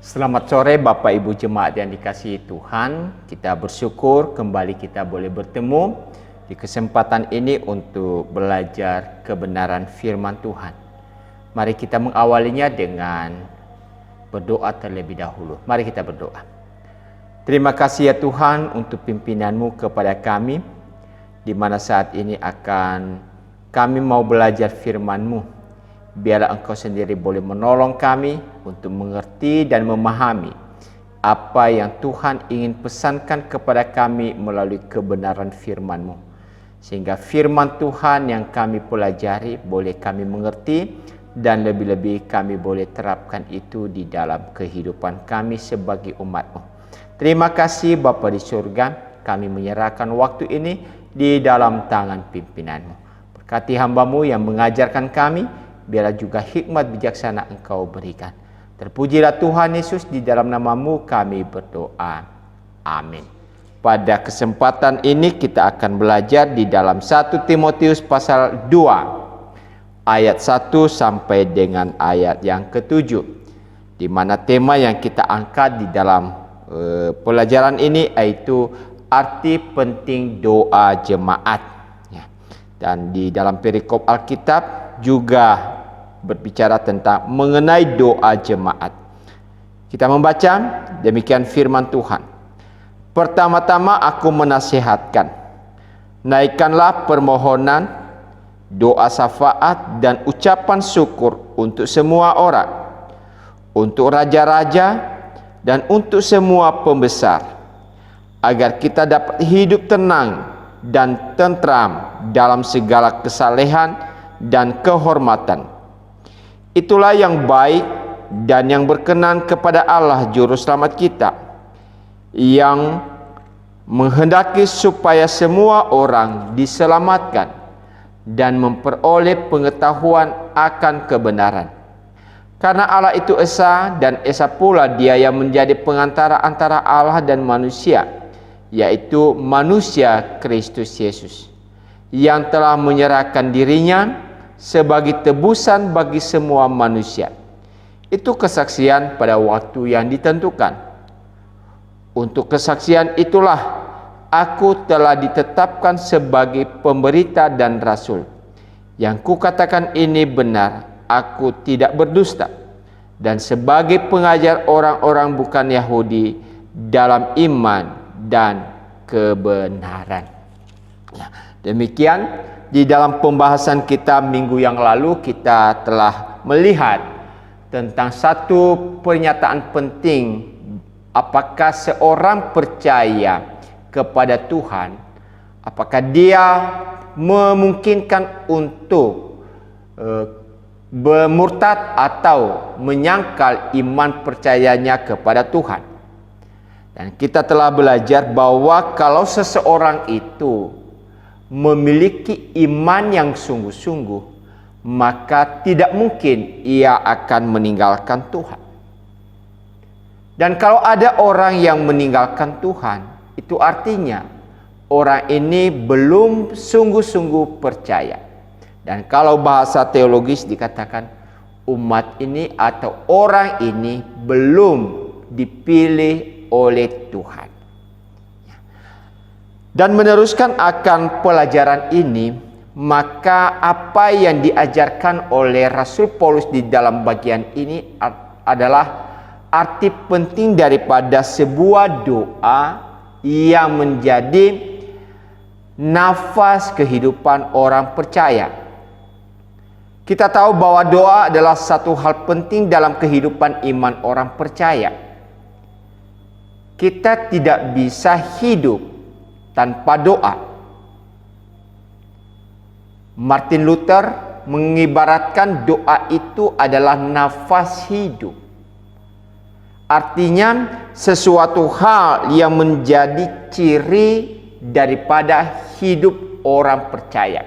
Selamat sore Bapak Ibu Jemaat yang dikasihi Tuhan. Kita bersyukur kembali kita boleh bertemu di kesempatan ini untuk belajar kebenaran firman Tuhan. Mari kita mengawalinya dengan berdoa terlebih dahulu. Mari kita berdoa. Terima kasih ya Tuhan untuk pimpinan-Mu kepada kami, di mana saat ini kami mau belajar firman-Mu. Biarlah Engkau sendiri boleh menolong kami untuk mengerti dan memahami apa yang Tuhan ingin pesankan kepada kami melalui kebenaran firman-Mu. Sehingga firman Tuhan yang kami pelajari boleh kami mengerti dan lebih-lebih kami boleh terapkan itu di dalam kehidupan kami sebagai umat-Mu. Terima kasih Bapa di surga, kami menyerahkan waktu ini di dalam tangan pimpinan-Mu. Berkati hamba-Mu yang mengajarkan kami, biarlah juga hikmat bijaksana Engkau berikan. Terpujilah Tuhan Yesus, di dalam nama-Mu kami berdoa. Amin. Pada kesempatan ini kita akan belajar di dalam 1 Timotius pasal 2 ayat 1 sampai dengan ayat yang ke-7, di mana tema yang kita angkat di dalam pelajaran ini yaitu arti penting doa jemaat. Dan di dalam perikop Alkitab juga berbicara tentang mengenai doa jemaat. Kita membaca demikian firman Tuhan. Pertama-tama aku menasihatkan, naikkanlah permohonan, doa syafaat dan ucapan syukur untuk semua orang, untuk raja-raja dan untuk semua pembesar, agar kita dapat hidup tenang dan tentram dalam segala kesalehan dan kehormatan. Itulah yang baik dan yang berkenan kepada Allah Juru Selamat kita, yang menghendaki supaya semua orang diselamatkan dan memperoleh pengetahuan akan kebenaran. Karena Allah itu esa, dan esa pula Dia yang menjadi pengantara antara Allah dan manusia, yaitu manusia Kristus Yesus, yang telah menyerahkan dirinya sebagai tebusan bagi semua manusia. Itu kesaksian pada waktu yang ditentukan. Untuk kesaksian itulah aku telah ditetapkan sebagai pemberita dan rasul. Yang kukatakan ini benar, aku tidak berdusta, dan sebagai pengajar orang-orang bukan Yahudi dalam iman dan kebenaran. Demikian di dalam pembahasan kita minggu yang lalu, kita telah melihat tentang satu pernyataan penting. Apakah seorang percaya kepada Tuhan, apakah dia memungkinkan untuk bermurtad atau menyangkal iman percayanya kepada Tuhan. Dan kita telah belajar bahwa kalau seseorang itu memiliki iman yang sungguh-sungguh, maka tidak mungkin ia akan meninggalkan Tuhan. Dan kalau ada orang yang meninggalkan Tuhan, itu artinya orang ini belum sungguh-sungguh percaya. Dan kalau bahasa teologis dikatakan umat ini atau orang ini belum dipilih oleh Tuhan. Dan meneruskan akan pelajaran ini, maka apa yang diajarkan oleh Rasul Paulus di dalam bagian ini adalah arti penting daripada sebuah doa yang menjadi nafas kehidupan orang percaya. Kita tahu bahwa doa adalah satu hal penting dalam kehidupan iman orang percaya. Kita tidak bisa hidup tanpa doa. Martin Luther mengibaratkan doa itu adalah nafas hidup. Artinya sesuatu hal yang menjadi ciri daripada hidup orang percaya.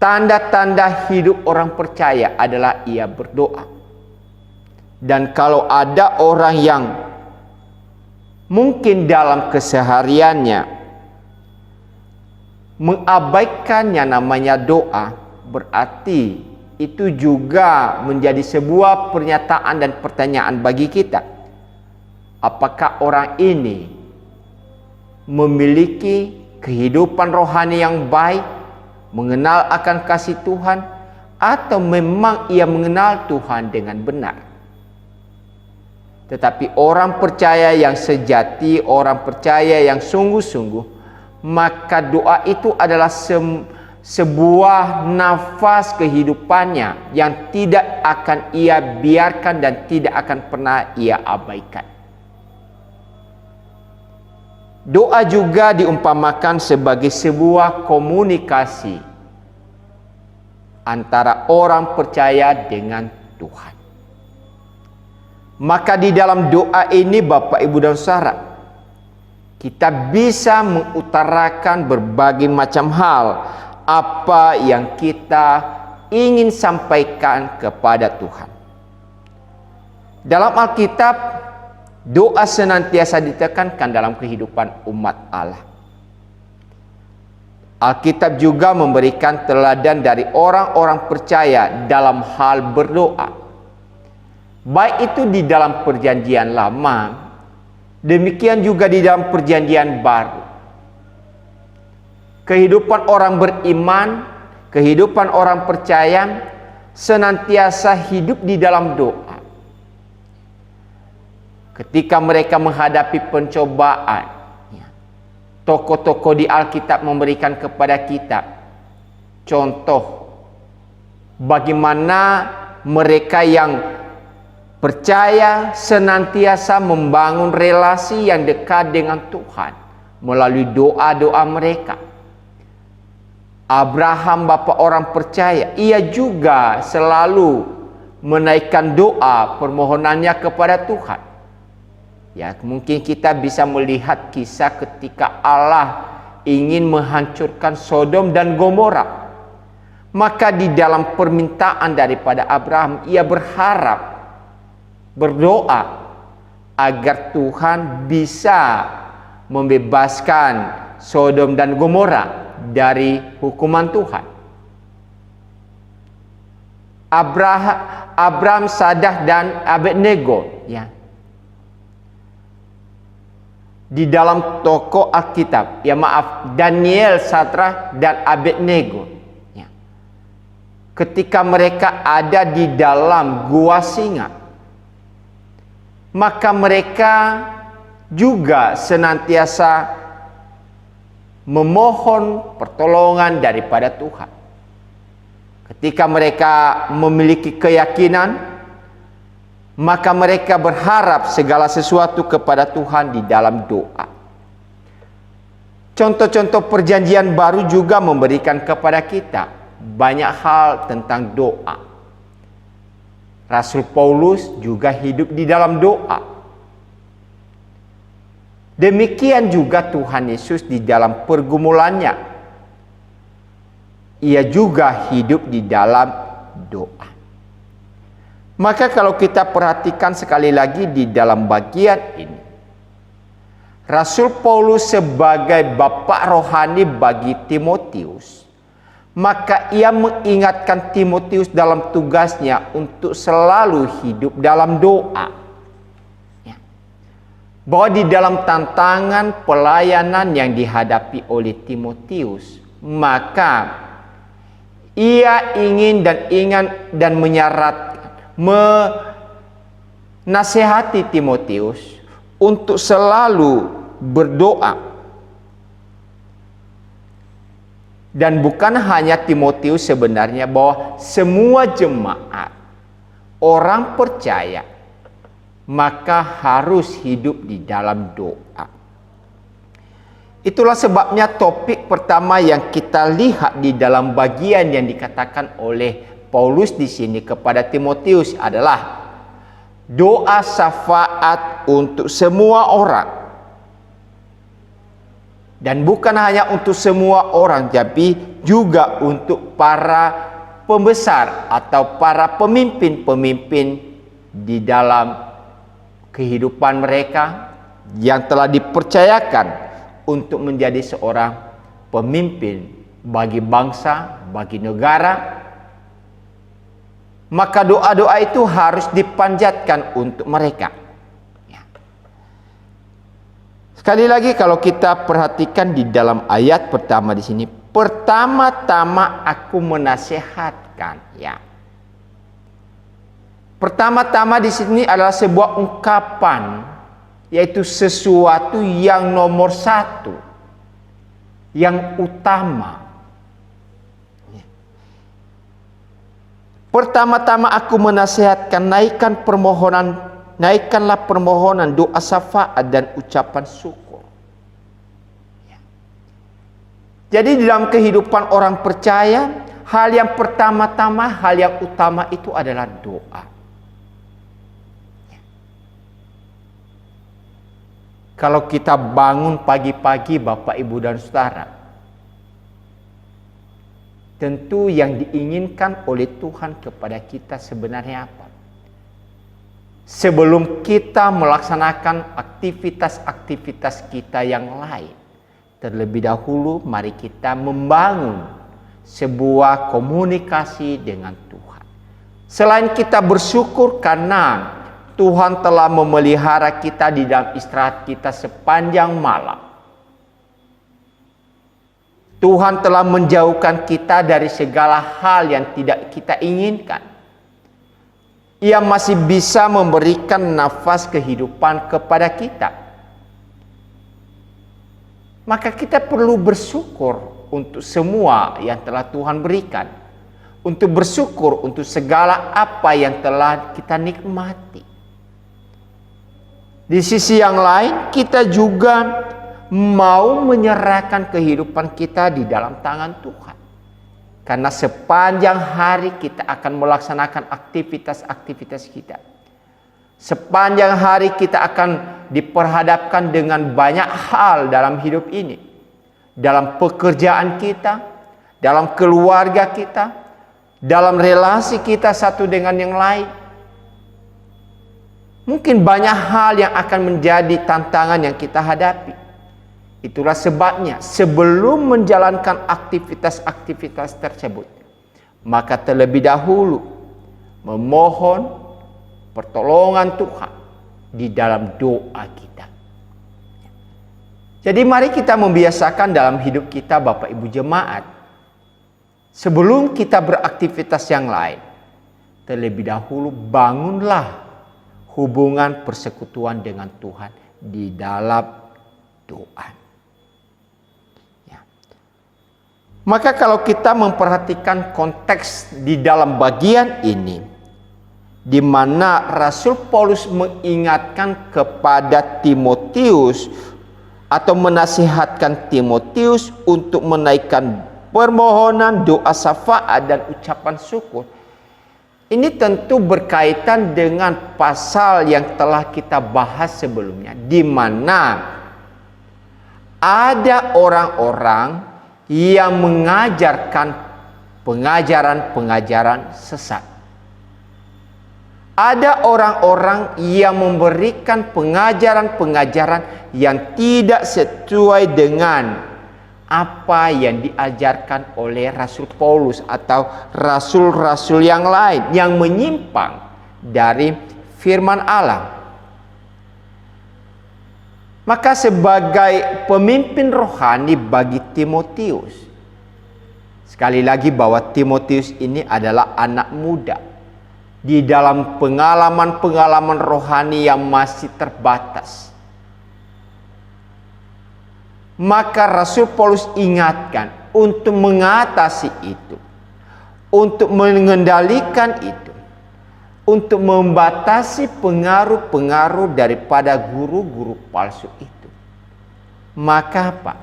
Tanda-tanda hidup orang percaya adalah ia berdoa. Dan kalau ada orang yang mungkin dalam kesehariannya mengabaikannya namanya doa, berarti itu juga menjadi sebuah pernyataan dan pertanyaan bagi kita. Apakah orang ini memiliki kehidupan rohani yang baik, mengenal akan kasih Tuhan, atau memang ia mengenal Tuhan dengan benar? Tetapi orang percaya yang sejati, orang percaya yang sungguh-sungguh, maka doa itu adalah sebuah nafas kehidupannya yang tidak akan ia biarkan dan tidak akan pernah ia abaikan. Doa juga diumpamakan sebagai sebuah komunikasi antara orang percaya dengan Tuhan. Maka di dalam doa ini, Bapak, Ibu, dan Saudara, kita bisa mengutarakan berbagai macam hal apa yang kita ingin sampaikan kepada Tuhan. Dalam Alkitab, doa senantiasa ditekankan dalam kehidupan umat Allah. Alkitab juga memberikan teladan dari orang-orang percaya dalam hal berdoa. Baik itu di dalam perjanjian lama, demikian juga di dalam perjanjian baru. Kehidupan orang beriman, kehidupan orang percaya senantiasa hidup di dalam doa. Ketika mereka menghadapi pencobaan, tokoh-tokoh di Alkitab memberikan kepada kita contoh bagaimana mereka yang percaya senantiasa membangun relasi yang dekat dengan Tuhan melalui doa-doa mereka. Abraham, bapa orang percaya, ia juga selalu menaikkan doa permohonannya kepada Tuhan. Ya, mungkin kita bisa melihat kisah ketika Allah ingin menghancurkan Sodom dan Gomora. Maka di dalam permintaan daripada Abraham, ia berdoa agar Tuhan bisa membebaskan Sodom dan Gomora dari hukuman Tuhan. Abraham, Sadah, dan Abednego, ya, di dalam tokoh Alkitab, Daniel, Sadrah, dan Abednego, ya, ketika mereka ada di dalam gua singa, maka mereka juga senantiasa memohon pertolongan daripada Tuhan. Ketika mereka memiliki keyakinan, maka mereka berharap segala sesuatu kepada Tuhan di dalam doa. Contoh-contoh perjanjian baru juga memberikan kepada kita banyak hal tentang doa. Rasul Paulus juga hidup di dalam doa. Demikian juga Tuhan Yesus di dalam pergumulannya. Ia juga hidup di dalam doa. Maka kalau kita perhatikan sekali lagi di dalam bagian ini, Rasul Paulus sebagai bapa rohani bagi Timotius, maka ia mengingatkan Timotius dalam tugasnya untuk selalu hidup dalam doa. Ya. Bahwa di dalam tantangan pelayanan yang dihadapi oleh Timotius, maka ia ingin dan menasehati Timotius untuk selalu berdoa. Dan bukan hanya Timotius sebenarnya, bahwa semua jemaat, orang percaya, maka harus hidup di dalam doa. Itulah sebabnya topik pertama yang kita lihat di dalam bagian yang dikatakan oleh Paulus di sini kepada Timotius adalah doa syafaat untuk semua orang. Dan bukan hanya untuk semua orang, tapi juga untuk para pembesar atau para pemimpin-pemimpin di dalam kehidupan mereka yang telah dipercayakan untuk menjadi seorang pemimpin bagi bangsa, bagi negara, maka doa-doa itu harus dipanjatkan untuk mereka. Ya. Sekali lagi kalau kita perhatikan di dalam ayat pertama di sini, pertama-tama aku menasihatkan, ya. Pertama-tama di sini adalah sebuah ungkapan, yaitu sesuatu yang nomor satu, yang utama. Pertama-tama aku menasihatkan, naikkanlah permohonan, doa syafaat dan ucapan syukur. Jadi di dalam kehidupan orang percaya, hal yang pertama-tama, hal yang utama itu adalah doa. Kalau kita bangun pagi-pagi Bapak, Ibu, dan Saudara, tentu yang diinginkan oleh Tuhan kepada kita sebenarnya apa? Sebelum kita melaksanakan aktivitas-aktivitas kita yang lain, terlebih dahulu mari kita membangun sebuah komunikasi dengan Tuhan. Selain kita bersyukur karena Tuhan telah memelihara kita di dalam istirahat kita sepanjang malam. Tuhan telah menjauhkan kita dari segala hal yang tidak kita inginkan. Ia masih bisa memberikan nafas kehidupan kepada kita. Maka kita perlu bersyukur untuk semua yang telah Tuhan berikan. Untuk bersyukur untuk segala apa yang telah kita nikmati. Di sisi yang lain, kita juga mau menyerahkan kehidupan kita di dalam tangan Tuhan. Karena sepanjang hari kita akan melaksanakan aktivitas-aktivitas kita. Sepanjang hari kita akan diperhadapkan dengan banyak hal dalam hidup ini. Dalam pekerjaan kita, dalam keluarga kita, dalam relasi kita satu dengan yang lain. Mungkin banyak hal yang akan menjadi tantangan yang kita hadapi. Itulah sebabnya sebelum menjalankan aktivitas-aktivitas tersebut, maka terlebih dahulu memohon pertolongan Tuhan di dalam doa kita. Jadi mari kita membiasakan dalam hidup kita Bapak Ibu Jemaat, sebelum kita beraktivitas yang lain, terlebih dahulu bangunlah hubungan persekutuan dengan Tuhan di dalam doa. Ya. Maka kalau kita memperhatikan konteks di dalam bagian ini, di mana Rasul Paulus mengingatkan kepada Timotius atau menasihatkan Timotius untuk menaikkan permohonan, doa syafaat dan ucapan syukur. Ini tentu berkaitan dengan pasal yang telah kita bahas sebelumnya, di mana ada orang-orang yang mengajarkan pengajaran-pengajaran sesat. Ada orang-orang yang memberikan pengajaran-pengajaran yang tidak sesuai dengan apa yang diajarkan oleh Rasul Paulus atau rasul-rasul yang lain yang menyimpang dari firman Allah. Maka sebagai pemimpin rohani bagi Timotius, sekali lagi bahwa Timotius ini adalah anak muda di dalam pengalaman-pengalaman rohani yang masih terbatas. Maka Rasul Paulus ingatkan untuk mengatasi itu, untuk mengendalikan itu, untuk membatasi pengaruh-pengaruh daripada guru-guru palsu itu. Maka apa?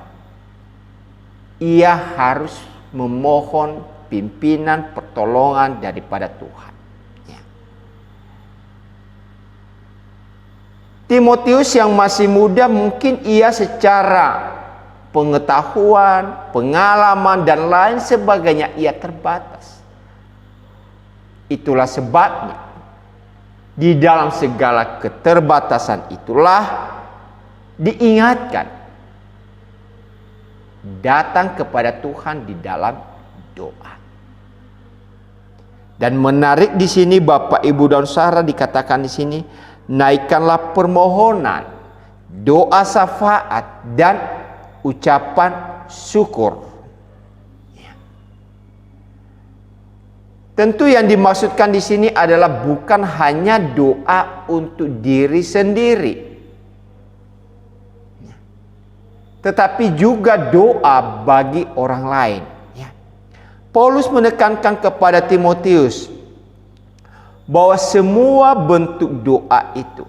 Ia harus memohon pimpinan pertolongan daripada Tuhan. Ya. Timotius yang masih muda mungkin ia secara pengetahuan, pengalaman, dan lain sebagainya ia terbatas. Itulah sebabnya di dalam segala keterbatasan itulah diingatkan datang kepada Tuhan di dalam doa. Dan menarik di sini Bapak Ibu dan Saudara, dikatakan di sini, naikkanlah permohonan, doa syafaat dan ucapan syukur. Tentu yang dimaksudkan di sini adalah bukan hanya doa untuk diri sendiri, tetapi juga doa bagi orang lain. Paulus menekankan kepada Timotius bahwa semua bentuk doa itu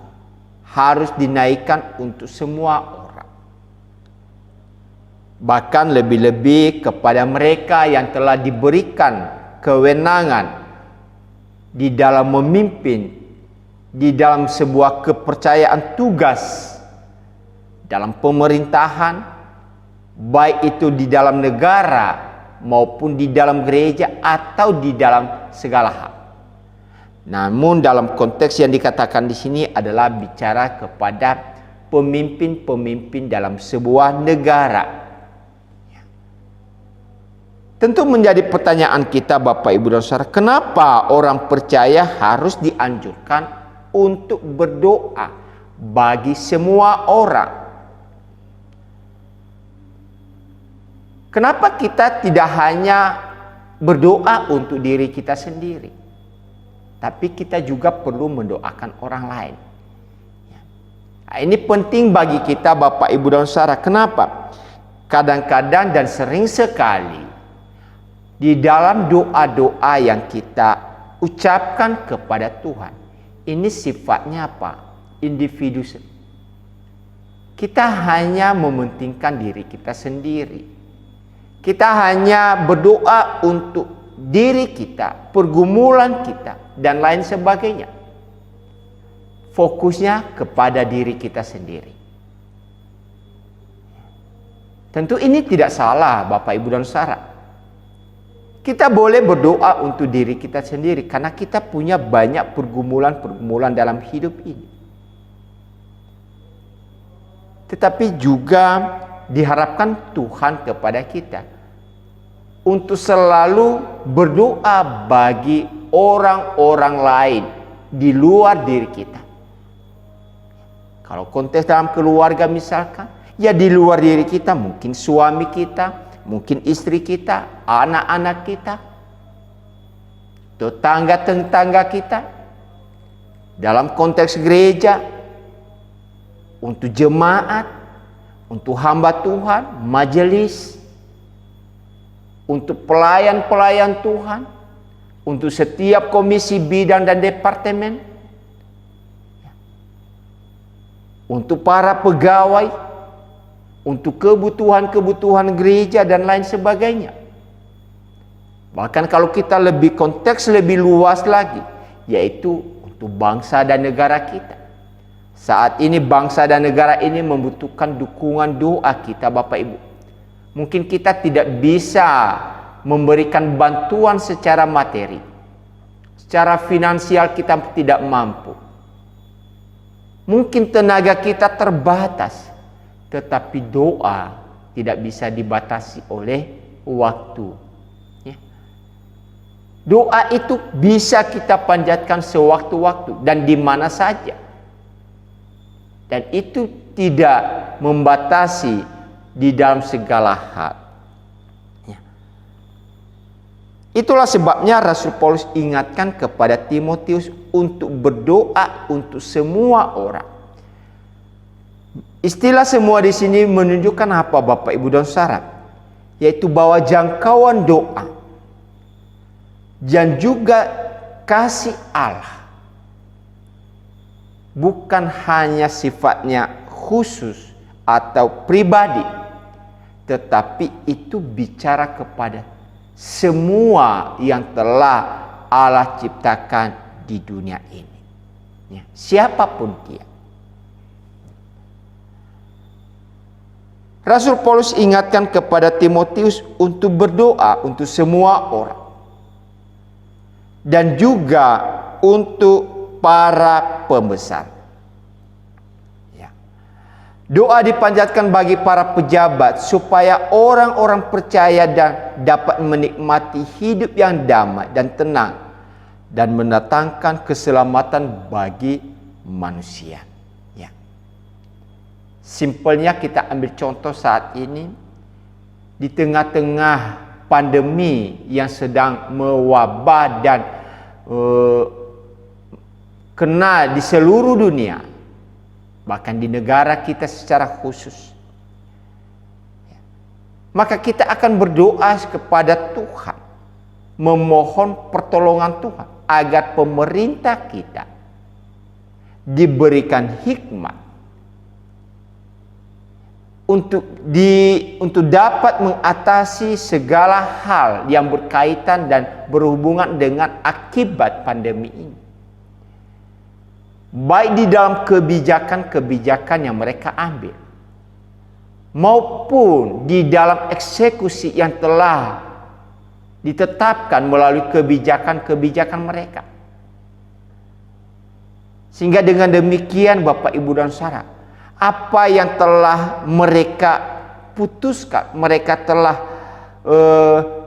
harus dinaikkan untuk semua orang. Bahkan lebih-lebih kepada mereka yang telah diberikan kewenangan di dalam memimpin, di dalam sebuah kepercayaan tugas dalam pemerintahan, baik itu di dalam negara maupun di dalam gereja atau di dalam segala hal. Namun dalam konteks yang dikatakan di sini adalah bicara kepada pemimpin-pemimpin dalam sebuah negara. Tentu menjadi pertanyaan kita Bapak Ibu dan Saudara, kenapa orang percaya harus dianjurkan untuk berdoa bagi semua orang? Kenapa kita tidak hanya berdoa untuk diri kita sendiri, tapi kita juga perlu mendoakan orang lain? Nah, ini penting bagi kita Bapak Ibu dan Saudara. Kenapa? Kadang-kadang dan sering sekali di dalam doa-doa yang kita ucapkan kepada Tuhan, ini sifatnya apa? Individu. Kita hanya mementingkan diri kita sendiri. Kita hanya berdoa untuk diri kita, pergumulan kita, dan lain sebagainya. Fokusnya kepada diri kita sendiri. Tentu ini tidak salah Bapak Ibu dan Saudara. Kita boleh berdoa untuk diri kita sendiri karena kita punya banyak pergumulan-pergumulan dalam hidup ini. Tetapi juga diharapkan Tuhan kepada kita untuk selalu berdoa bagi orang-orang lain di luar diri kita. Kalau konteks dalam keluarga misalkan, ya di luar diri kita, mungkin suami kita, mungkin istri kita, anak-anak kita, tetangga-tetangga kita. Dalam konteks gereja, untuk jemaat, untuk hamba Tuhan, majelis, untuk pelayan-pelayan Tuhan, untuk setiap komisi bidang dan departemen, untuk para pegawai, untuk kebutuhan-kebutuhan gereja dan lain sebagainya. Bahkan kalau kita lebih konteks lebih luas lagi, yaitu untuk bangsa dan negara kita. Saat ini bangsa dan negara ini membutuhkan dukungan doa kita Bapak Ibu. Mungkin kita tidak bisa memberikan bantuan secara materi. Secara finansial kita tidak mampu. Mungkin tenaga kita terbatas. Tetapi doa tidak bisa dibatasi oleh waktu. Doa itu bisa kita panjatkan sewaktu-waktu dan di mana saja. Dan itu tidak membatasi di dalam segala hal. Itulah sebabnya Rasul Paulus ingatkan kepada Timotius untuk berdoa untuk semua orang. Istilah semua di sini menunjukkan apa Bapak Ibu dan Saudara? Yaitu bahwa jangkauan doa dan juga kasih Allah bukan hanya sifatnya khusus atau pribadi, tetapi itu bicara kepada semua yang telah Allah ciptakan di dunia ini. Siapapun dia. Rasul Paulus ingatkan kepada Timotius untuk berdoa untuk semua orang. Dan juga untuk para pembesar. Doa dipanjatkan bagi para pejabat supaya orang-orang percaya dan dapat menikmati hidup yang damai dan tenang dan mendatangkan keselamatan bagi manusia. Ya. Simpelnya kita ambil contoh saat ini di tengah-tengah pandemi yang sedang mewabah dan kena di seluruh dunia, bahkan di negara kita secara khusus. Maka kita akan berdoa kepada Tuhan, memohon pertolongan Tuhan agar pemerintah kita diberikan hikmat untuk dapat mengatasi segala hal yang berkaitan dan berhubungan dengan akibat pandemi ini. Baik di dalam kebijakan-kebijakan yang mereka ambil, maupun di dalam eksekusi yang telah ditetapkan melalui kebijakan-kebijakan mereka. Sehingga dengan demikian Bapak Ibu dan Saudara, apa yang telah mereka putuskan, mereka telah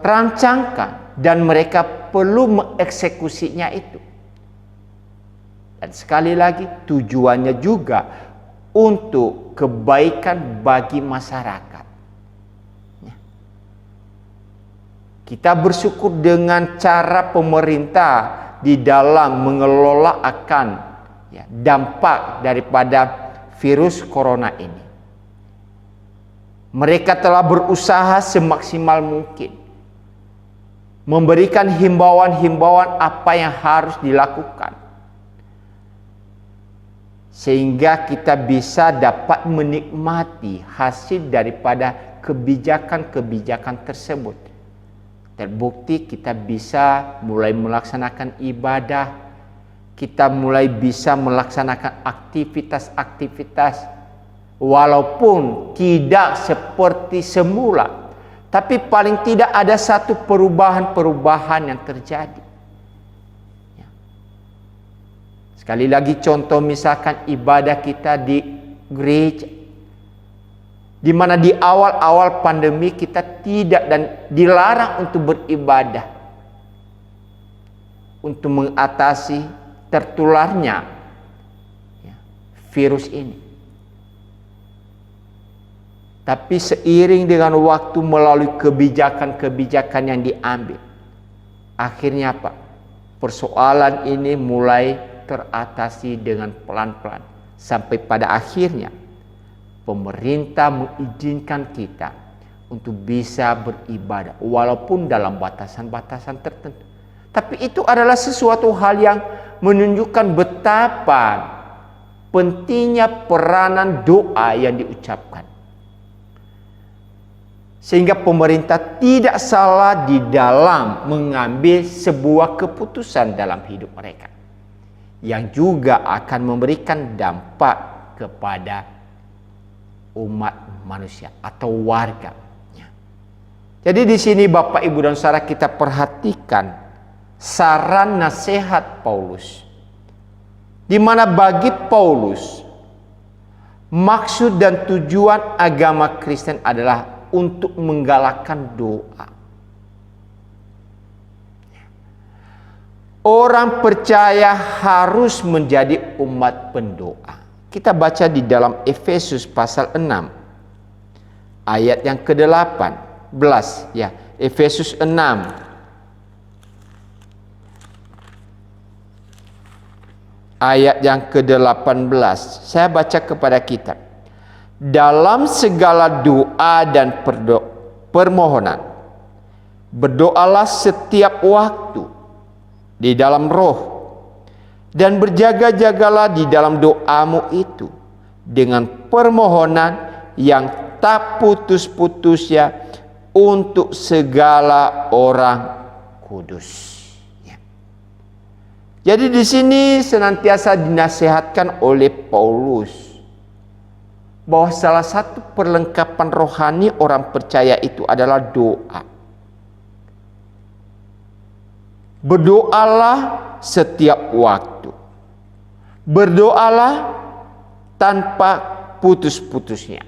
rancangkan, dan mereka perlu mengeksekusinya itu. Dan sekali lagi tujuannya juga untuk kebaikan bagi masyarakat. Kita bersyukur dengan cara pemerintah di dalam mengelola akan dampak daripada virus corona ini. Mereka telah berusaha semaksimal mungkin memberikan himbauan-himbauan apa yang harus dilakukan, sehingga kita bisa dapat menikmati hasil daripada kebijakan-kebijakan tersebut. Terbukti kita bisa mulai melaksanakan ibadah, kita mulai bisa melaksanakan aktivitas-aktivitas walaupun tidak seperti semula, tapi paling tidak ada satu perubahan-perubahan yang terjadi. Sekali lagi contoh misalkan ibadah kita di gereja, di mana di awal-awal pandemi kita tidak dan dilarang untuk beribadah untuk mengatasi tertularnya virus ini. Tapi seiring dengan waktu melalui kebijakan-kebijakan yang diambil, akhirnya apa? Persoalan ini mulai teratasi dengan pelan-pelan, sampai pada akhirnya pemerintah mengizinkan kita untuk bisa beribadah walaupun dalam batasan-batasan tertentu. Tapi itu adalah sesuatu hal yang menunjukkan betapa pentingnya peranan doa yang diucapkan, sehingga pemerintah tidak salah di dalam mengambil sebuah keputusan dalam hidup mereka yang juga akan memberikan dampak kepada umat manusia atau warga. Jadi di sini Bapak Ibu dan Saudara, kita perhatikan saran nasihat Paulus, di mana bagi Paulus maksud dan tujuan agama Kristen adalah untuk menggalakkan doa. Orang percaya harus menjadi umat pendoa. Kita baca di dalam Efesus pasal 6 ayat yang ke-18 ya. Efesus 6 ayat yang ke-18. Saya baca kepada kita. Dalam segala doa dan permohonan, berdoalah setiap waktu di dalam roh, dan berjaga-jagalah di dalam doamu itu dengan permohonan yang tak putus-putusnya untuk segala orang kudus. Ya. Jadi di sini senantiasa dinasihatkan oleh Paulus bahwa salah satu perlengkapan rohani orang percaya itu adalah doa. Berdoalah setiap waktu. Berdoalah tanpa putus-putusnya.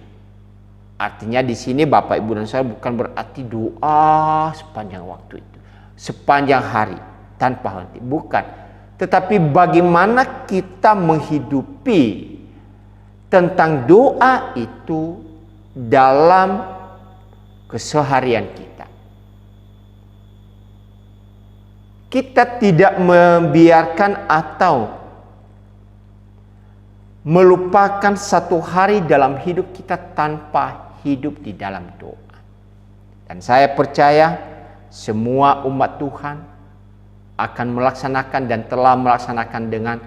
Artinya di sini Bapak Ibu dan saya bukan berarti doa sepanjang waktu itu, sepanjang hari. tanpa henti. Bukan. Tetapi bagaimana kita menghidupi tentang doa itu dalam keseharian kita. Kita tidak membiarkan atau melupakan satu hari dalam hidup kita tanpa hidup di dalam doa. Dan saya percaya semua umat Tuhan akan melaksanakan dan telah melaksanakan dengan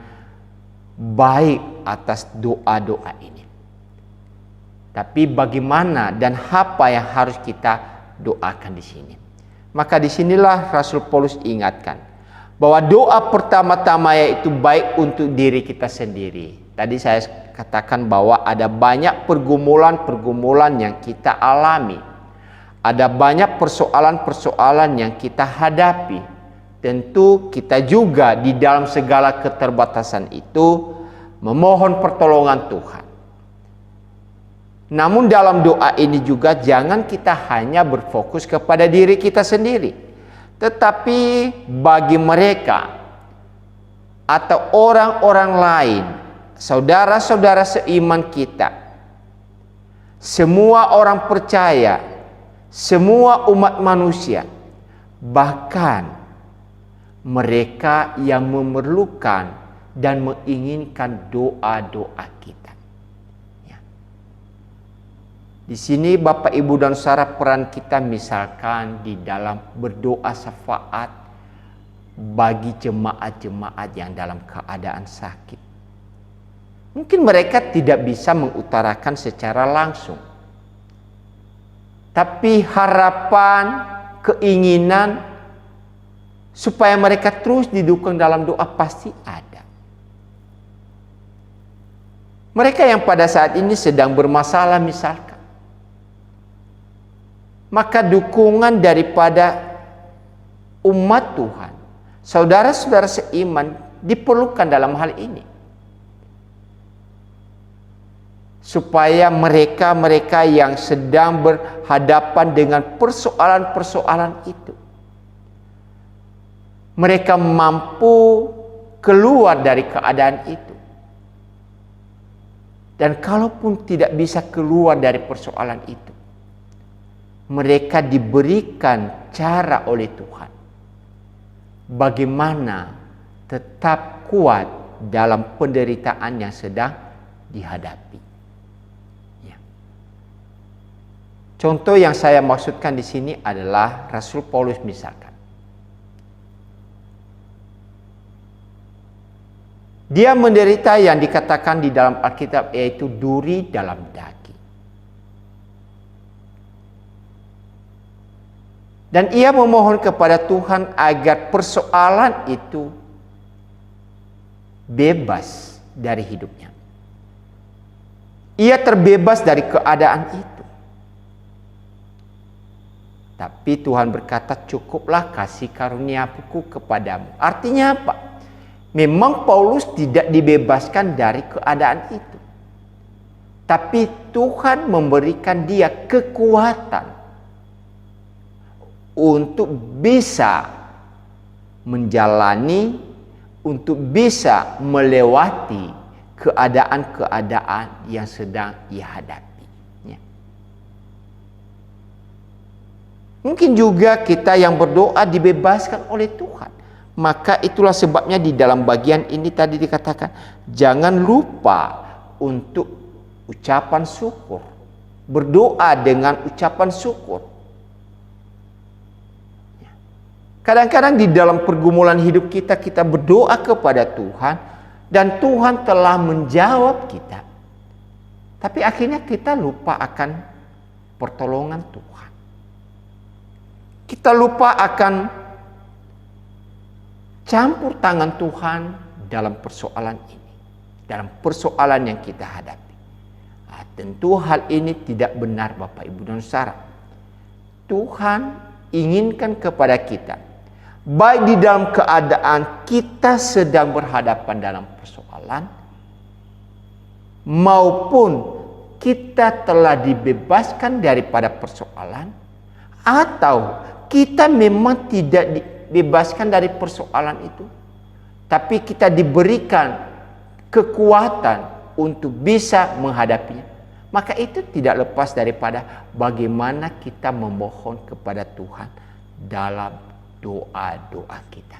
baik atas doa-doa ini. Tapi bagaimana dan apa yang harus kita doakan di sini? Maka disinilah Rasul Paulus ingatkan bahwa doa pertama-tama yaitu baik untuk diri kita sendiri. Tadi saya katakan bahwa ada banyak pergumulan-pergumulan yang kita alami. Ada banyak persoalan-persoalan yang kita hadapi. Tentu kita juga di dalam segala keterbatasan itu memohon pertolongan Tuhan. Namun dalam doa ini juga jangan kita hanya berfokus kepada diri kita sendiri. Tetapi bagi mereka atau orang-orang lain, saudara-saudara seiman kita, semua orang percaya, semua umat manusia, bahkan mereka yang memerlukan dan menginginkan doa-doa kita. Di sini Bapak Ibu dan Saudara, peran kita misalkan di dalam berdoa syafaat bagi jemaat-jemaat yang dalam keadaan sakit. Mungkin mereka tidak bisa mengutarakan secara langsung. Tapi harapan, keinginan supaya mereka terus didukung dalam doa pasti ada. Mereka yang pada saat ini sedang bermasalah misalkan, maka dukungan daripada umat Tuhan, saudara-saudara seiman diperlukan dalam hal ini. Supaya mereka-mereka yang sedang berhadapan dengan persoalan-persoalan itu, mereka mampu keluar dari keadaan itu. Dan kalaupun tidak bisa keluar dari persoalan itu, mereka diberikan cara oleh Tuhan bagaimana tetap kuat dalam penderitaan yang sedang dihadapi. Ya. Contoh yang saya maksudkan di sini adalah Rasul Paulus misalkan. Dia menderita yang dikatakan di dalam Alkitab yaitu duri dalam daging. Dan ia memohon kepada Tuhan agar persoalan itu bebas dari hidupnya. Ia terbebas dari keadaan itu. Tapi Tuhan berkata, cukuplah kasih karuniaku kepadamu. Artinya apa? Memang Paulus tidak dibebaskan dari keadaan itu. Tapi Tuhan memberikan dia kekuatan untuk bisa menjalani, untuk bisa melewati keadaan-keadaan yang sedang ia hadapi. Ya. Mungkin juga kita yang berdoa dibebaskan oleh Tuhan. Maka itulah sebabnya di dalam bagian ini tadi dikatakan, jangan lupa untuk ucapan syukur. Berdoa dengan ucapan syukur. Kadang-kadang di dalam pergumulan hidup kita, kita berdoa kepada Tuhan dan Tuhan telah menjawab kita. Tapi akhirnya kita lupa akan pertolongan Tuhan. Kita lupa akan campur tangan Tuhan dalam persoalan ini, dalam persoalan yang kita hadapi. Nah, tentu hal ini tidak benar Bapak Ibu dan Saudara. Tuhan inginkan kepada kita, baik di dalam keadaan kita sedang berhadapan dalam persoalan, maupun kita telah dibebaskan daripada persoalan, atau kita memang tidak bebaskan dari persoalan itu, tapi kita diberikan kekuatan untuk bisa menghadapinya, maka itu tidak lepas daripada bagaimana kita memohon kepada Tuhan dalam doa-doa kita.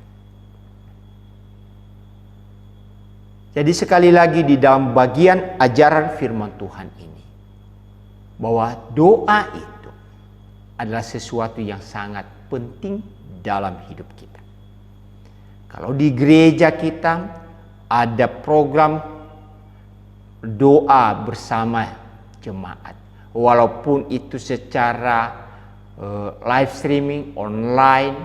Jadi sekali lagi di dalam bagian ajaran firman Tuhan ini, bahwa doa itu adalah sesuatu yang sangat penting dalam hidup kita. Kalau di gereja kita ada program doa bersama jemaat, walaupun itu secara live streaming online,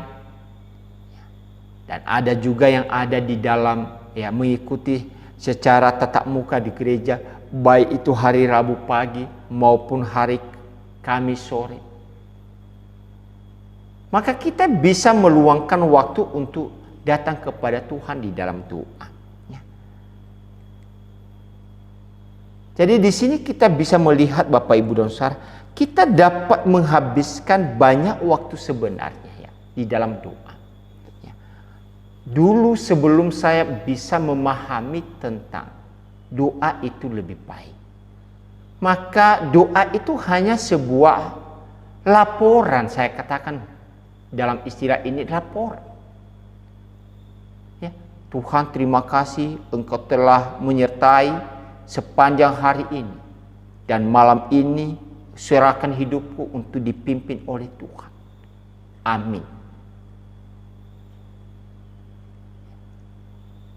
dan ada juga yang ada di dalam mengikuti secara tatap muka di gereja, baik itu hari Rabu pagi maupun hari Kamis sore. Maka kita bisa meluangkan waktu untuk datang kepada Tuhan di dalam doa. Jadi di sini kita bisa melihat Bapak Ibu dan Saudara, kita dapat menghabiskan banyak waktu sebenarnya di dalam doa. Dulu sebelum saya bisa memahami tentang doa itu lebih baik, maka doa itu hanya sebuah laporan, saya katakan dalam istilah ini laporan. Tuhan, terima kasih Engkau telah menyertai sepanjang hari ini, dan malam ini serahkan hidupku untuk dipimpin oleh Tuhan. Amin.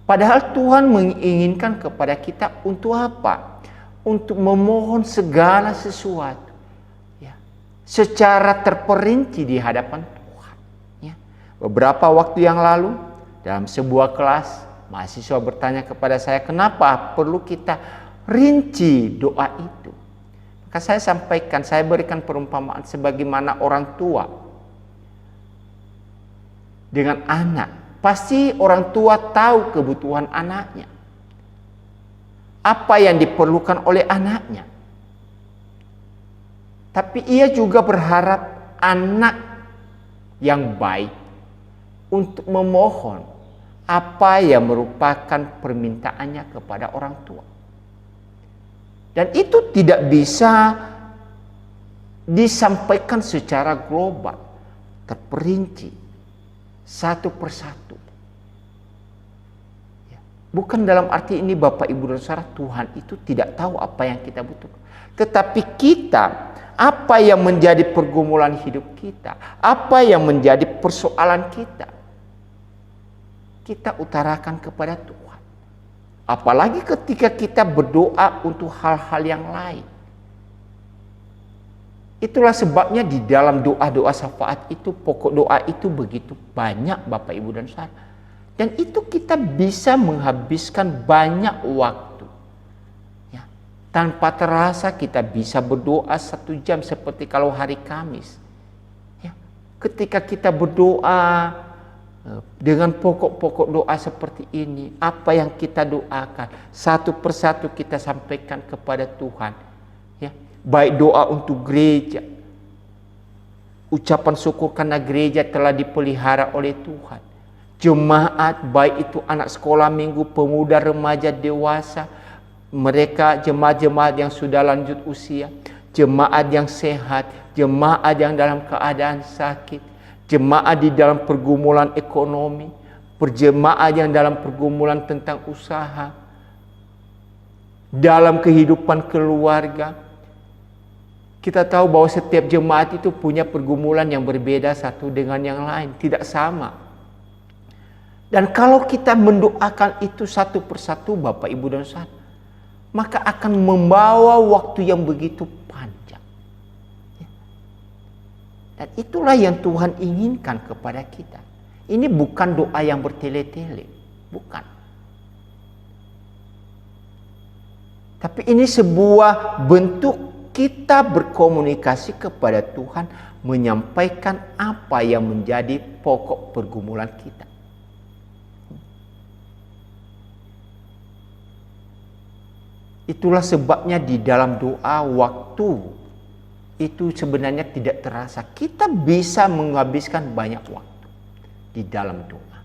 Padahal Tuhan menginginkan kepada kita untuk apa? Untuk memohon segala sesuatu secara terperinci di hadapan Tuhan. Beberapa waktu yang lalu dalam sebuah kelas, mahasiswa bertanya kepada saya, kenapa perlu kita rinci doa itu? Maka saya sampaikan, saya berikan perumpamaan sebagaimana orang tua dengan anak. Pasti orang tua tahu kebutuhan anaknya, apa yang diperlukan oleh anaknya. Tapi ia juga berharap anak yang baik untuk memohon apa yang merupakan permintaannya kepada orang tua. Dan itu tidak bisa disampaikan secara global, terperinci, satu persatu. Bukan dalam arti ini Bapak Ibu dan Saudara, Tuhan itu tidak tahu apa yang kita butuhkan. Tetapi kita, apa yang menjadi pergumulan hidup kita, apa yang menjadi persoalan kita, kita utarakan kepada Tuhan. Apalagi ketika kita berdoa untuk hal-hal yang lain. Itulah sebabnya di dalam doa-doa syafaat itu, pokok doa itu begitu banyak Bapak Ibu dan Saudara. Dan itu kita bisa menghabiskan banyak waktu. Tanpa terasa kita bisa berdoa 1 jam seperti kalau hari Kamis. Ketika kita berdoa dengan pokok-pokok doa seperti ini, apa yang kita doakan, satu persatu kita sampaikan kepada Tuhan. Baik doa untuk gereja, ucapan syukur karena gereja telah dipelihara oleh Tuhan. Jemaat, baik itu anak sekolah minggu, pemuda, remaja, dewasa, mereka jemaat-jemaat yang sudah lanjut usia, jemaat yang sehat, jemaat yang dalam keadaan sakit, jemaat di dalam pergumulan ekonomi, perjemaat yang dalam pergumulan tentang usaha, dalam kehidupan keluarga. Kita tahu bahwa setiap jemaat itu punya pergumulan yang berbeda satu dengan yang lain, tidak sama. Dan kalau kita mendoakan itu satu persatu Bapak Ibu dan Saudara, maka akan membawa waktu yang begitu panjang. Dan itulah yang Tuhan inginkan kepada kita. Ini bukan doa yang bertele-tele, bukan. Tapi ini sebuah bentuk kita berkomunikasi kepada Tuhan, menyampaikan apa yang menjadi pokok pergumulan kita. Itulah sebabnya di dalam doa waktu itu sebenarnya tidak terasa. Kita bisa menghabiskan banyak waktu. di dalam doa.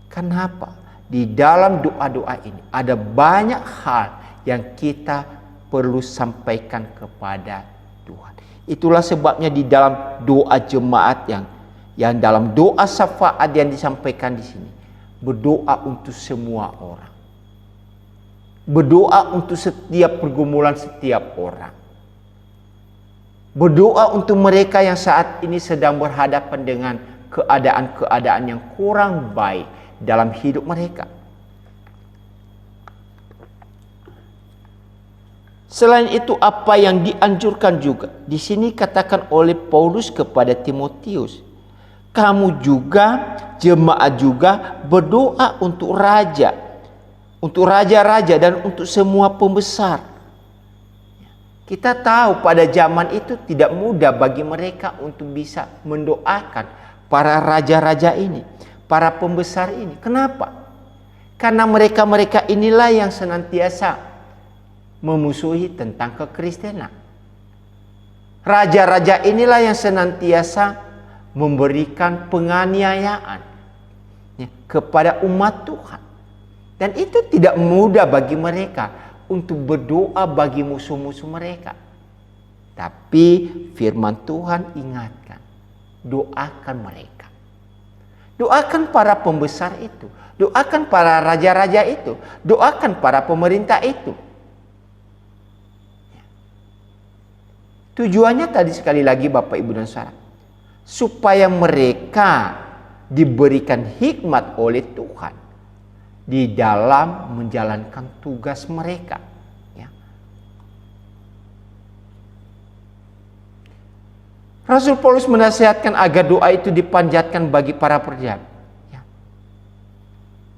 Kenapa? Di dalam doa-doa ini ada banyak hal yang kita perlu sampaikan kepada Tuhan. Itulah sebabnya di dalam doa jemaat yang dalam doa syafaat yang disampaikan di sini, berdoa untuk semua orang. Berdoa untuk setiap pergumulan setiap orang. Berdoa untuk mereka yang saat ini sedang berhadapan dengan keadaan-keadaan yang kurang baik dalam hidup mereka. Selain itu, apa yang dianjurkan juga di sini katakan oleh Paulus kepada Timotius, kamu juga jemaat juga berdoa untuk raja, untuk raja-raja dan untuk semua pembesar. Kita tahu pada zaman itu tidak mudah bagi mereka untuk bisa mendoakan para raja-raja ini, para pembesar ini. Kenapa? Karena mereka-mereka inilah yang senantiasa memusuhi tentang kekristenan. Raja-raja inilah yang senantiasa memberikan penganiayaan kepada umat Tuhan. Dan itu tidak mudah bagi mereka untuk berdoa bagi musuh-musuh mereka. Tapi firman Tuhan ingatkan, doakan mereka. Doakan para pembesar itu, doakan para raja-raja itu, doakan para pemerintah itu. Tujuannya tadi sekali lagi Bapak Ibu dan Saudara, supaya mereka diberikan hikmat oleh Tuhan di dalam menjalankan tugas mereka. Ya. Rasul Paulus menasihatkan agar doa itu dipanjatkan bagi para pejabat, ya,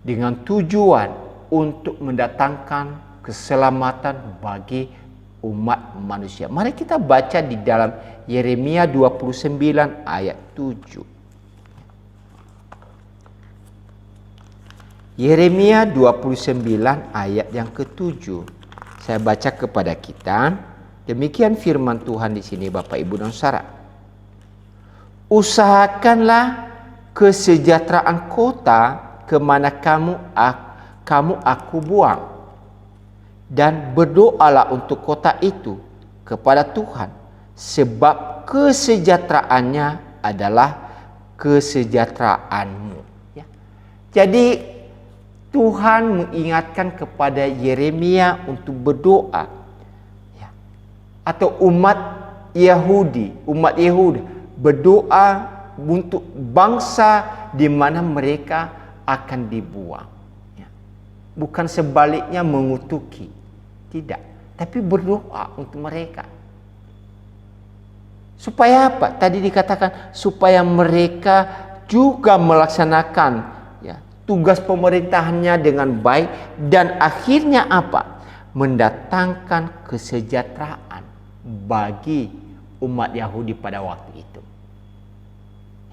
dengan tujuan untuk mendatangkan keselamatan bagi umat manusia. Mari kita baca di dalam Yeremia 29 ayat 7. Yeremia 29 ayat yang ke-7. Saya baca kepada kita. Demikian firman Tuhan di sini Bapak Ibu dan Saudara. Usahakanlah kesejahteraan kota kemana kamu aku buang. Dan berdoalah untuk kota itu kepada Tuhan, sebab kesejahteraannya adalah kesejahteraanmu. Ya. Jadi Tuhan mengingatkan kepada Yeremia untuk berdoa, ya, atau umat Yahudi berdoa untuk bangsa di mana mereka akan dibuang. Ya. Bukan sebaliknya mengutuki. Tidak, tapi berdoa untuk mereka. Supaya apa? Tadi dikatakan supaya mereka juga melaksanakan, ya, tugas pemerintahannya dengan baik dan akhirnya apa? Mendatangkan kesejahteraan bagi umat Yahudi pada waktu itu.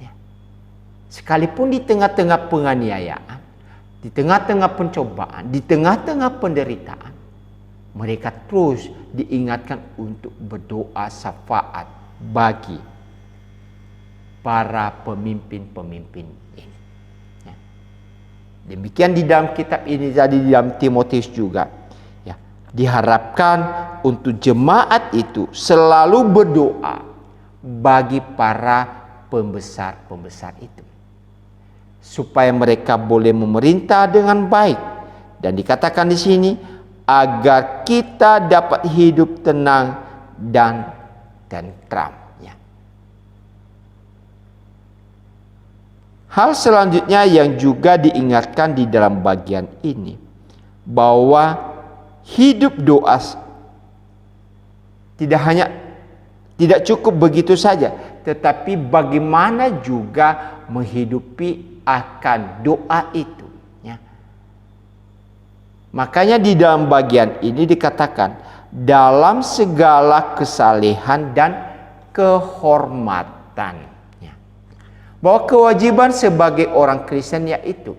Ya. Sekalipun di tengah-tengah penganiayaan, di tengah-tengah pencobaan, di tengah-tengah penderitaan, mereka terus diingatkan untuk berdoa syafaat bagi para pemimpin-pemimpin ini. Ya. Demikian di dalam kitab ini, jadi di dalam Timotius juga. Ya. Diharapkan untuk jemaat itu selalu berdoa bagi para pembesar-pembesar itu. Supaya mereka boleh memerintah dengan baik. Dan dikatakan di sini, agar kita dapat hidup tenang dan tentram. Ya. Hal selanjutnya yang juga diingatkan di dalam bagian ini, bahwa hidup doa tidak cukup begitu saja, tetapi bagaimana juga menghidupi akan doa itu. Makanya di dalam bagian ini dikatakan dalam segala kesalehan dan kehormatan. Bahwa kewajiban sebagai orang Kristen yaitu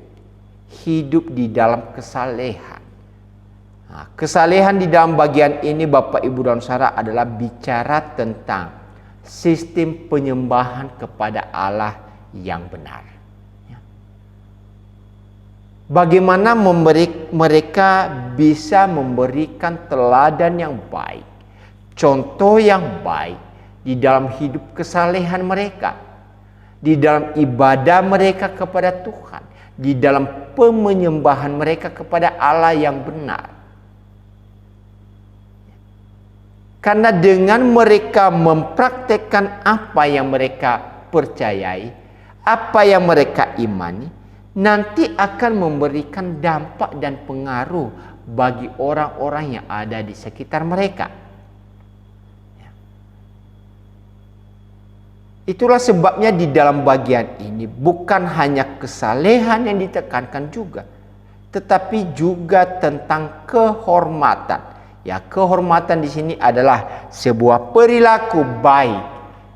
hidup di dalam kesalehan. Nah, kesalehan di dalam bagian ini Bapak Ibu dan Saudara adalah bicara tentang sistem penyembahan kepada Allah yang benar. Bagaimana mereka bisa memberikan teladan yang baik, contoh yang baik di dalam hidup kesalehan mereka, di dalam ibadah mereka kepada Tuhan, di dalam pemenyembahan mereka kepada Allah yang benar. Karena dengan mereka mempraktekkan apa yang mereka percayai, apa yang mereka imani, nanti akan memberikan dampak dan pengaruh bagi orang-orang yang ada di sekitar mereka. Itulah sebabnya di dalam bagian ini bukan hanya kesalehan yang ditekankan juga, tetapi juga tentang kehormatan. Ya, kehormatan di sini adalah sebuah perilaku baik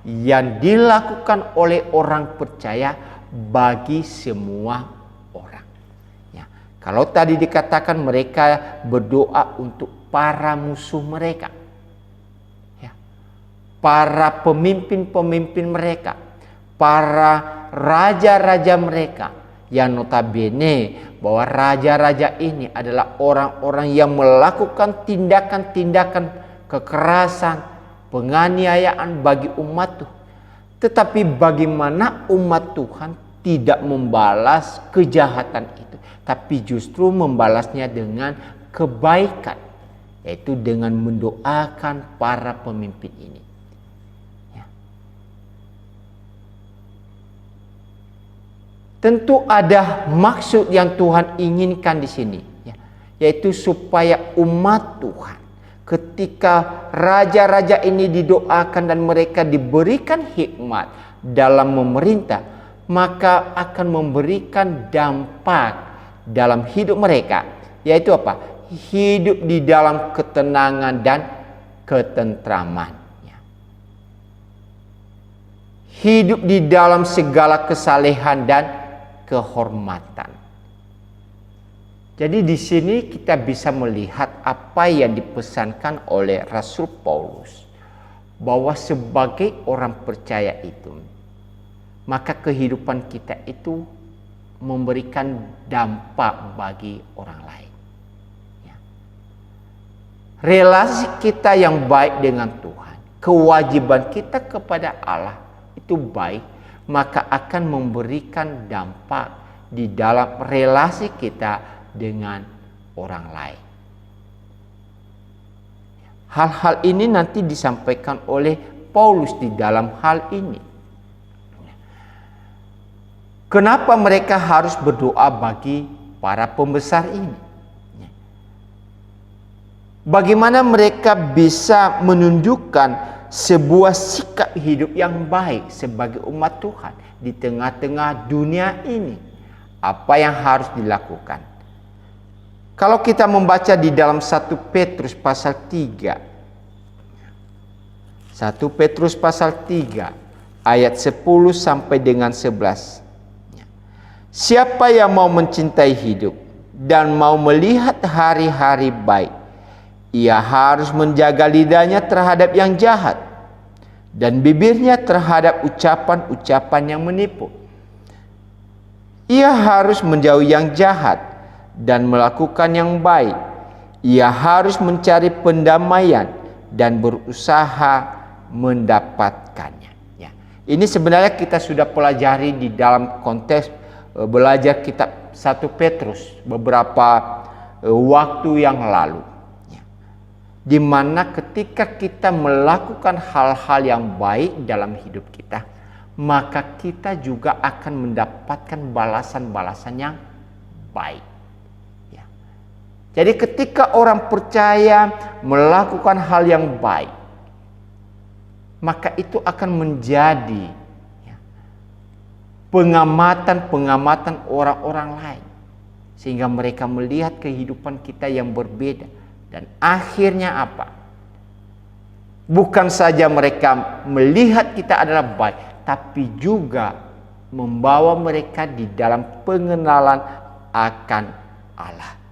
yang dilakukan oleh orang percaya bagi semua orang. Ya, kalau tadi dikatakan mereka berdoa untuk para musuh mereka, ya, para pemimpin-pemimpin mereka, para raja-raja mereka, yang notabene bahwa raja-raja ini adalah orang-orang yang melakukan tindakan-tindakan kekerasan, penganiayaan bagi umat Tuhan. Tetapi bagaimana umat Tuhan tidak membalas kejahatan itu, tapi justru membalasnya dengan kebaikan, yaitu dengan mendoakan para pemimpin ini. Ya. Tentu ada maksud yang Tuhan inginkan di sini, ya, yaitu supaya umat Tuhan, ketika raja-raja ini didoakan dan mereka diberikan hikmat dalam memerintah, maka akan memberikan dampak dalam hidup mereka, yaitu apa? Hidup di dalam ketenangan dan ketentraman. Hidup di dalam segala kesalehan dan kehormatan. Jadi di sini kita bisa melihat apa yang dipesankan oleh Rasul Paulus, bahwa sebagai orang percaya itu, maka kehidupan kita itu memberikan dampak bagi orang lain. Ya. Relasi kita yang baik dengan Tuhan, kewajiban kita kepada Allah itu baik, maka akan memberikan dampak di dalam relasi kita dengan orang lain. Hal-hal ini nanti disampaikan oleh Paulus di dalam hal ini. Kenapa mereka harus berdoa bagi para pembesar ini? Bagaimana mereka bisa menunjukkan sebuah sikap hidup yang baik sebagai umat Tuhan di tengah-tengah dunia ini? Apa yang harus dilakukan? Kalau kita membaca di dalam 1 Petrus pasal 3. 1 Petrus pasal 3 ayat 10 sampai dengan 11. Siapa yang mau mencintai hidup dan mau melihat hari-hari baik, ia harus menjaga lidahnya terhadap yang jahat dan bibirnya terhadap ucapan-ucapan yang menipu. Ia harus menjauhi yang jahat dan melakukan yang baik. Ia harus mencari pendamaian dan berusaha mendapatkannya. Ya. Ini sebenarnya kita sudah pelajari di dalam konteks belajar kitab 1 Petrus beberapa waktu yang lalu. Ya. Di mana ketika kita melakukan hal-hal yang baik dalam hidup kita, maka kita juga akan mendapatkan balasan-balasan yang baik. Jadi ketika orang percaya melakukan hal yang baik, maka itu akan menjadi pengamatan-pengamatan orang-orang lain. Sehingga mereka melihat kehidupan kita yang berbeda. Dan akhirnya apa? Bukan saja mereka melihat kita adalah baik, tapi juga membawa mereka di dalam pengenalan akan Allah.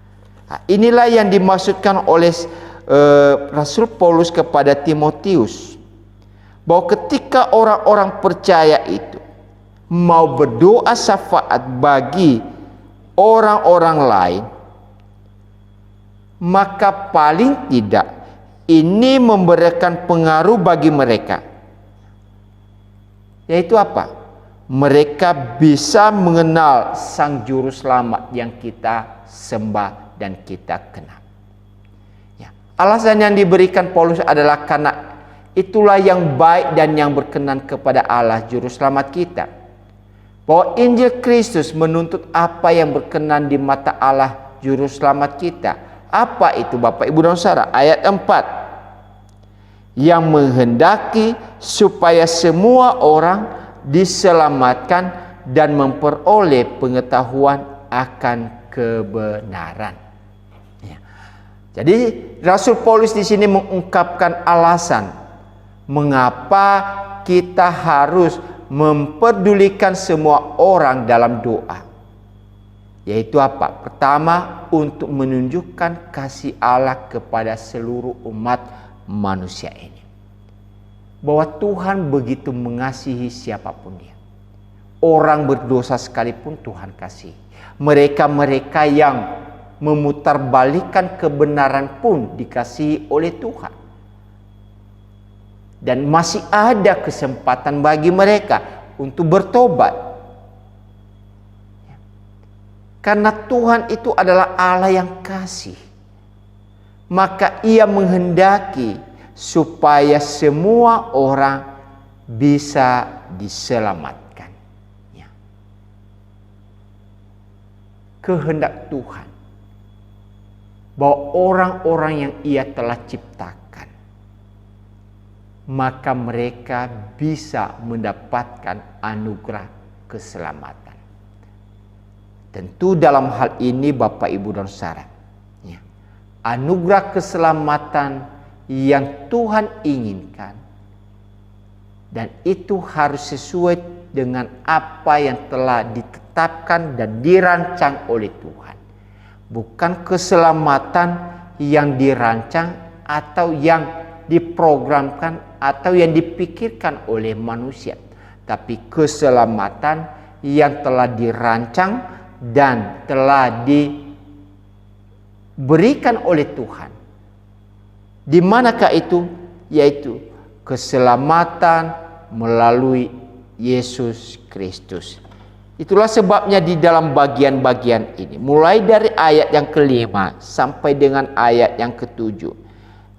Nah, inilah yang dimaksudkan oleh Rasul Paulus kepada Timotius, bahwa ketika orang-orang percaya itu mau berdoa syafaat bagi orang-orang lain, maka paling tidak ini memberikan pengaruh bagi mereka. Yaitu apa? Mereka bisa mengenal Sang Juru Selamat yang kita sembah dan kita kenal. Ya, alasan yang diberikan Paulus adalah karena itulah yang baik dan yang berkenan kepada Allah Juru Selamat kita. Bahwa Injil Kristus menuntut apa yang berkenan di mata Allah Juru Selamat kita. Apa itu Bapak Ibu dan Saudara? Ayat 4. Yang menghendaki supaya semua orang diselamatkan dan memperoleh pengetahuan akan kebenaran. Ya. Jadi Rasul Paulus di sini mengungkapkan alasan mengapa kita harus memperdulikan semua orang dalam doa. Yaitu apa? Pertama, untuk menunjukkan kasih Allah kepada seluruh umat manusia ini. Bahwa Tuhan begitu mengasihi siapapun dia. Orang berdosa sekalipun Tuhan kasih. Mereka-mereka yang memutarbalikkan kebenaran pun dikasihi oleh Tuhan. Dan masih ada kesempatan bagi mereka untuk bertobat. Karena Tuhan itu adalah Allah yang kasih. Maka Ia menghendaki supaya semua orang bisa diselamatkan. Ya. Kehendak Tuhan bahwa orang-orang yang Ia telah ciptakan, maka mereka bisa mendapatkan anugerah keselamatan. Tentu dalam hal ini Bapak Ibu dan Saudara, ya, anugerah keselamatan yang Tuhan inginkan, dan itu harus sesuai dengan apa yang telah ditetapkan dan dirancang oleh Tuhan. Bukan keselamatan yang dirancang atau yang diprogramkan atau yang dipikirkan oleh manusia, tapi keselamatan yang telah dirancang dan telah diberikan oleh Tuhan. Di manakah itu? Yaitu keselamatan melalui Yesus Kristus. Itulah sebabnya di dalam bagian-bagian ini, mulai dari ayat yang ke-5 sampai dengan ayat yang ke-7,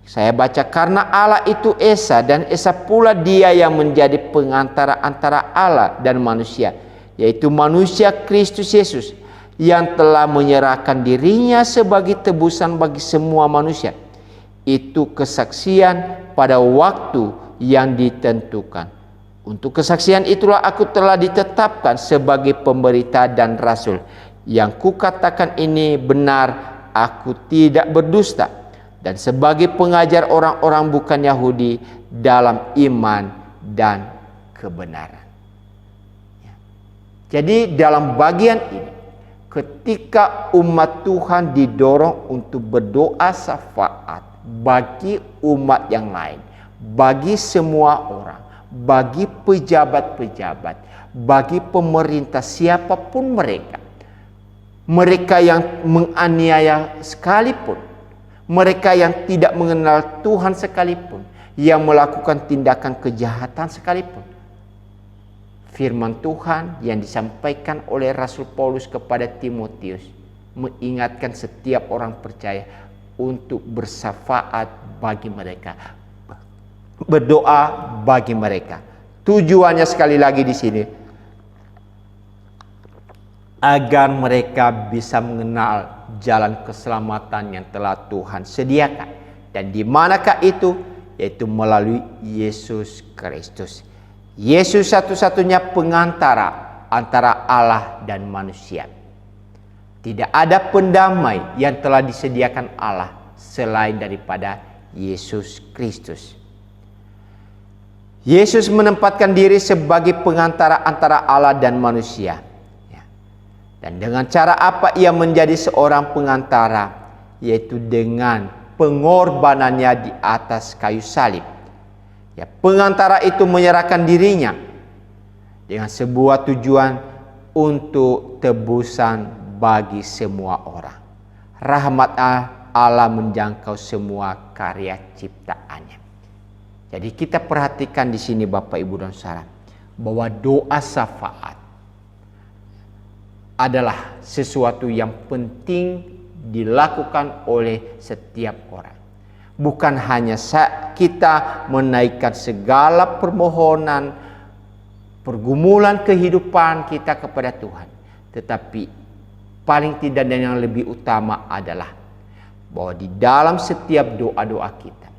saya baca, karena Allah itu Esa, dan Esa pula Dia yang menjadi pengantara antara Allah dan manusia, yaitu manusia Kristus Yesus, yang telah menyerahkan dirinya sebagai tebusan bagi semua manusia. Itu kesaksian pada waktu yang ditentukan. Untuk kesaksian itulah aku telah ditetapkan sebagai pemberita dan rasul. Yang kukatakan ini benar, aku tidak berdusta. Dan sebagai pengajar orang-orang bukan Yahudi dalam iman dan kebenaran. Jadi dalam bagian ini, ketika umat Tuhan didorong untuk berdoa syafaat bagi umat yang lain, bagi semua orang, bagi pejabat-pejabat, bagi pemerintah, siapapun mereka, mereka yang menganiaya sekalipun, mereka yang tidak mengenal Tuhan sekalipun, yang melakukan tindakan kejahatan sekalipun, firman Tuhan yang disampaikan oleh Rasul Paulus kepada Timotius mengingatkan setiap orang percaya untuk bersyafaat bagi mereka, berdoa bagi mereka. Tujuannya sekali lagi di sini, agar mereka bisa mengenal jalan keselamatan yang telah Tuhan sediakan. Dan di manakah itu? Yaitu melalui Yesus Kristus. Yesus satu-satunya pengantara antara Allah dan manusia. Tidak ada pendamai yang telah disediakan Allah selain daripada Yesus Kristus. Yesus menempatkan diri sebagai pengantara antara Allah dan manusia. Dan dengan cara apa Ia menjadi seorang pengantara? Yaitu dengan pengorbanannya di atas kayu salib. Ya, pengantara itu menyerahkan dirinya dengan sebuah tujuan untuk tebusan bagi semua orang. Rahmat Allah menjangkau semua karya ciptaannya. Jadi kita perhatikan di sini Bapak Ibu dan Saudara, bahwa doa syafaat adalah sesuatu yang penting dilakukan oleh setiap orang. Bukan hanya kita menaikkan segala permohonan, pergumulan kehidupan kita kepada Tuhan, tetapi paling tidak dan yang lebih utama adalah bahwa di dalam setiap doa-doa kita,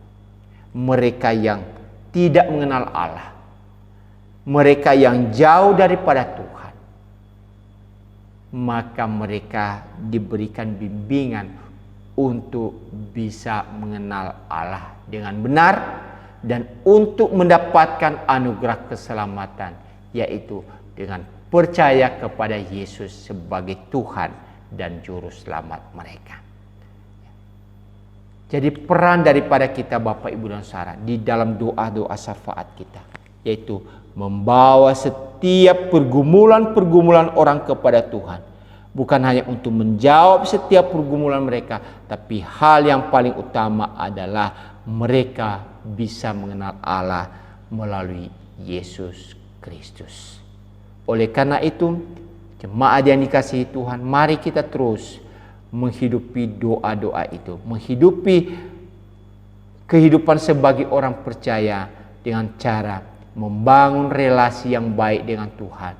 mereka yang tidak mengenal Allah, mereka yang jauh daripada Tuhan, maka mereka diberikan bimbingan untuk bisa mengenal Allah dengan benar dan untuk mendapatkan anugerah keselamatan, yaitu dengan percaya kepada Yesus sebagai Tuhan dan Juru Selamat mereka. Jadi peran daripada kita Bapak Ibu dan Saudara di dalam doa-doa syafaat kita, yaitu membawa setiap pergumulan-pergumulan orang kepada Tuhan. Bukan hanya untuk menjawab setiap pergumulan mereka, tapi hal yang paling utama adalah mereka bisa mengenal Allah melalui Yesus Kristus. Oleh karena itu, jemaat yang dikasihi Tuhan, mari kita terus menghidupi doa-doa itu, menghidupi kehidupan sebagai orang percaya dengan cara membangun relasi yang baik dengan Tuhan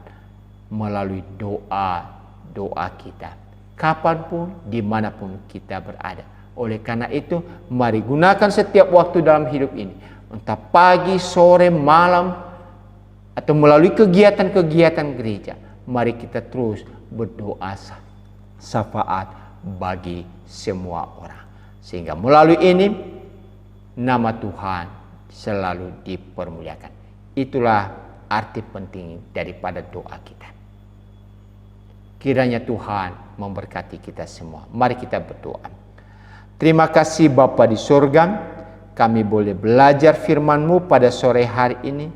melalui doa kita, kapanpun, dimanapun kita berada. Oleh karena itu, mari gunakan setiap waktu dalam hidup ini, entah pagi, sore, malam, atau melalui kegiatan-kegiatan gereja. Mari kita terus berdoa syafaat bagi semua orang, sehingga melalui ini nama Tuhan selalu dipermuliakan. Itulah arti penting daripada doa kita. Kiranya Tuhan memberkati kita semua. Mari kita berdoa. Terima kasih Bapa di surga, kami boleh belajar firman-Mu pada sore hari ini,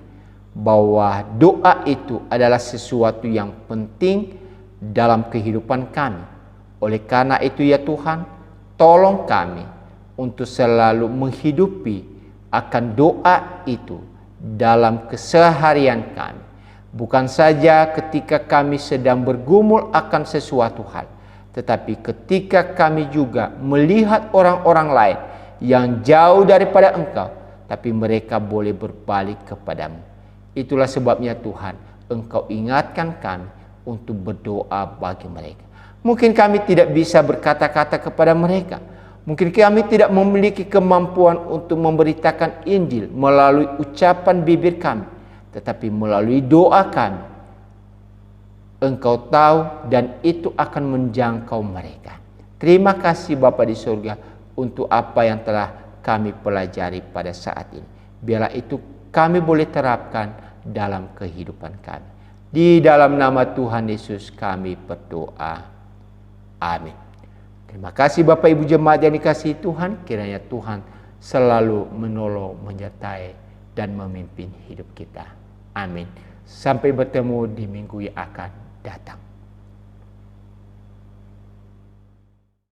bahwa doa itu adalah sesuatu yang penting dalam kehidupan kami. Oleh karena itu ya Tuhan, tolong kami untuk selalu menghidupi akan doa itu dalam keseharian kami. Bukan saja ketika kami sedang bergumul akan sesuatu hal, tetapi ketika kami juga melihat orang-orang lain yang jauh daripada Engkau, tapi mereka boleh berbalik kepadamu. Itulah sebabnya Tuhan, Engkau ingatkan kami untuk berdoa bagi mereka. Mungkin kami tidak bisa berkata-kata kepada mereka. Mungkin kami tidak memiliki kemampuan untuk memberitakan Injil melalui ucapan bibir kami. Tetapi melalui doa kami, Engkau tahu dan itu akan menjangkau mereka. Terima kasih Bapa di surga untuk apa yang telah kami pelajari pada saat ini. Biarlah itu kami boleh terapkan dalam kehidupan kami. Di dalam nama Tuhan Yesus kami berdoa. Amin. Terima kasih Bapak Ibu jemaat yang dikasihi Tuhan. Kiranya Tuhan selalu menolong, menyertai dan memimpin hidup kita. Amin. Sampai bertemu di minggu yang akan datang.